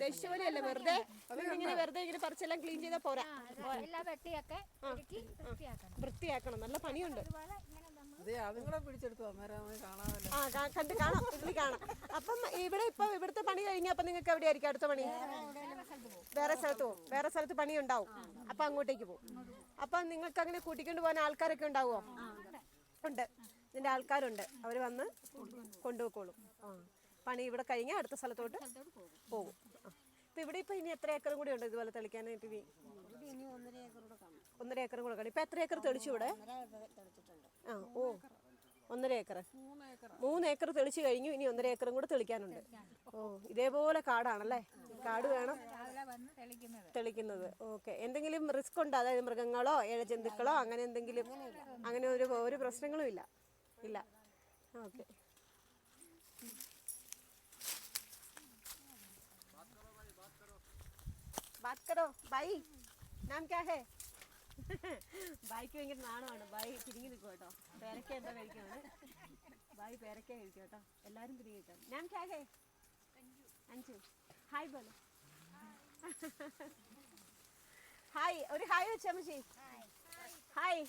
ഉദ്ദേശിച്ചപോലെയല്ല, വെറുതെ ഇങ്ങനെ പറിച്ചെല്ലാം ക്ലീൻ ചെയ്താൽ പോരാ, വൃത്തിയാക്കണം. നല്ല പണിയുണ്ട്. കണ്ട് കാണാം, ഇതിൽ കാണാം. അപ്പം ഇവിടുത്തെ പണി കഴിഞ്ഞാൽ അപ്പം നിങ്ങൾക്ക് എവിടെയായിരിക്കും അടുത്ത പണി? വേറെ സ്ഥലത്ത് പോകും. വേറെ സ്ഥലത്ത് പണി ഉണ്ടാവും, അപ്പം അങ്ങോട്ടേക്ക് പോകും. അപ്പം നിങ്ങൾക്ക് അങ്ങനെ കൂട്ടിക്കൊണ്ട് പോകാൻ ആൾക്കാരൊക്കെ ഉണ്ടാവുമോ? ഉണ്ട്, ഇതിൻ്റെ ആൾക്കാരുണ്ട്. അവർ വന്ന് കൊണ്ടുപോയിക്കോളും. പണി ഇവിടെ കഴിഞ്ഞാൽ അടുത്ത സ്ഥലത്തോട്ട് പോകും. ഇപ്പം ഇവിടെ ഇനി എത്ര ഏക്കറും കൂടി ഉണ്ട് ഇതുപോലെ തെളിക്കാനായിട്ട്? ഇനി 1.5 ഏക്കറും കൂടെ കാണും. ഇപ്പം എത്ര ഏക്കർ തെളിച്ചു ഇവിടെ? 1.5 ഏക്കർ. 3 ഏക്കർ തെളിച്ചു കഴിഞ്ഞു. ഇനി 1.5 ഏക്കറും കൂടെ തെളിക്കാനുണ്ട്. ഇതേപോലെ കാടാണല്ലേ? കാട് വേണം തെളിക്കുന്നത്. ഓക്കെ. എന്തെങ്കിലും റിസ്ക് ഉണ്ടോ? അതായത് മൃഗങ്ങളോ ഇഴജന്തുക്കളോ അങ്ങനെ എന്തെങ്കിലും? അങ്ങനെ ഒരു പ്രശ്നങ്ങളും ഇല്ല. ഓക്കെ. बात करो भाई, नाम क्या है? ബായിക്ക് ഭയങ്കര നാണമാണ്. ബായി തിരിഞ്ഞു നിൽക്കും കേട്ടോ. പേരക്ക എന്താ കഴിക്കാണ്? ബായി പേരക്ക കഴിക്കും കേട്ടോ. എല്ലാവരും തിരിഞ്ഞു നിൽക്കാം. നാം ക്യാ ഹേ? അഞ്ചു. ഹായ് ബോലോ. ഹായ്, ഒരു ഹായ് വെച്ചാ മച്ചി. ഹായ്.